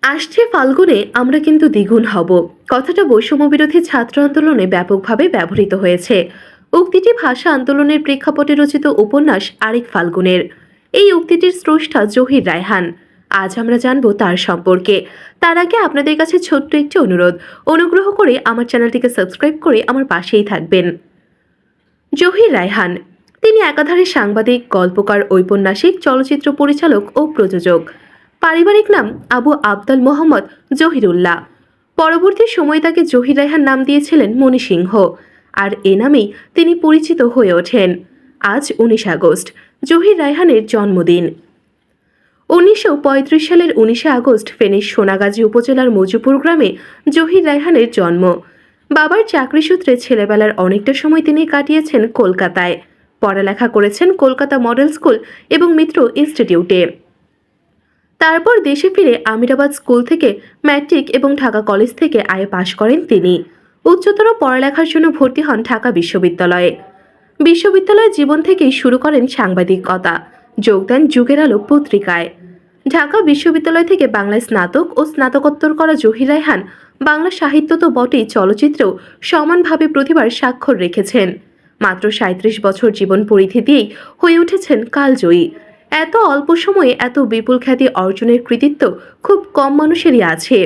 আসছে ফাল্গুনে আমরা কিন্তু দ্বিগুণ হব। কথাটা বৈষম্য বিরোধী ছাত্র আন্দোলনে ব্যাপকভাবে ব্যবহৃত হয়েছে। উক্তিটি ভাষা আন্দোলনের প্রেক্ষাপটে রচিত উপন্যাস আরেক ফাল্গুনের। এই উক্তিটির স্রষ্টা জহির রায়হান। আজ আমরা জানবো তার সম্পর্কে। তার আগে আপনাদের কাছে ছোট্ট একটি অনুরোধ, অনুগ্রহ করে আমার চ্যানেলটিকে সাবস্ক্রাইব করে আমার পাশেই থাকবেন। জহির রায়হান, তিনি একাধারে সাংবাদিক, গল্পকার, ঔপন্যাসিক, চলচ্চিত্র পরিচালক ও প্রযোজক। পারিবারিক নাম আবু আবদাল মোহাম্মদ জহিরুল্লাহ। পরবর্তী সময়ে তাকে জহির রায়হান নাম দিয়েছিলেন মণি সিংহ, আর এ নামেই তিনি পরিচিত হয়ে ওঠেন। আজ 19 আগস্ট, জহির রায়হানের জন্মদিন। 1935 সালের 19 আগস্ট ফেনীর সোনাগাজী উপজেলার মজুপুর গ্রামে জহির রায়হানের জন্ম। বাবার চাকরি সূত্রে ছেলেবেলার অনেকটা সময় তিনি কাটিয়েছেন কলকাতায়। পড়ালেখা করেছেন কলকাতা মডেল স্কুল এবং মিত্র ইনস্টিটিউটে। তারপর দেশে ফিরে আমিরাবাদ স্কুল থেকে ম্যাট্রিক এবং ঢাকা কলেজ থেকে আইএ পাশ করেন তিনি। উচ্চতর পড়ালেখার জন্য ভর্তি হন ঢাকা বিশ্ববিদ্যালয়ে। বিশ্ববিদ্যালয় জীবন থেকেই শুরু করেন সাংবাদিকতা। যোগ দেন যুগের আলো পত্রিকায়। ঢাকা বিশ্ববিদ্যালয় থেকে বাংলায় স্নাতক ও স্নাতকোত্তর করা জহির রায়হান বাংলা সাহিত্য তো বটেই, চলচ্চিত্রেও সমানভাবে প্রতিভার স্বাক্ষর রেখেছেন। মাত্র 37 বছর জীবন পরিধি দিয়েই হয়ে উঠেছেন কালজয়ী। এত অল্প সময়ে এত বিপুল খ্যাতি অর্জনের কৃতিত্ব খুব কম মানুষেরই আছে।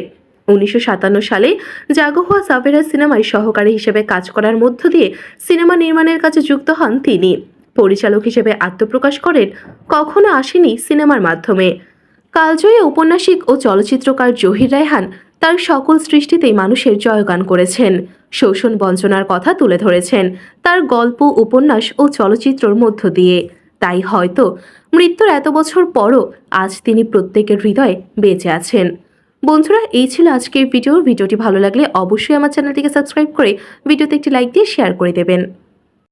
1957 সালে জাগো হুয়া সাভেরা সিনেমায় সহকারী হিসেবে কাজ করার মধ্য দিয়ে সিনেমা নির্মাণের কাজে যুক্ত হন তিনি। পরিচালক হিসেবে আত্মপ্রকাশ করেন কখনো আসেনি সিনেমার মাধ্যমে। কালজয়ী ঔপন্যাসিক ও চলচ্চিত্রকার জহির রায়হান তার সকল সৃষ্টিতেই মানুষের জয়গান করেছেন। শোষণ বঞ্চনার কথা তুলে ধরেছেন তার গল্প, উপন্যাস ও চলচ্চিত্রের মধ্য দিয়ে। তাই হয়তো মৃত্যুর এত বছর পরও আজ তিনি প্রত্যেকের হৃদয়ে বেঁচে আছেন। বন্ধুরা, এই ছিল আজকের ভিডিওটি ভালো লাগলে অবশ্যই আমার চ্যানেলটিকে সাবস্ক্রাইব করে ভিডিওতে একটি লাইক দিয়ে শেয়ার করে দেবেন।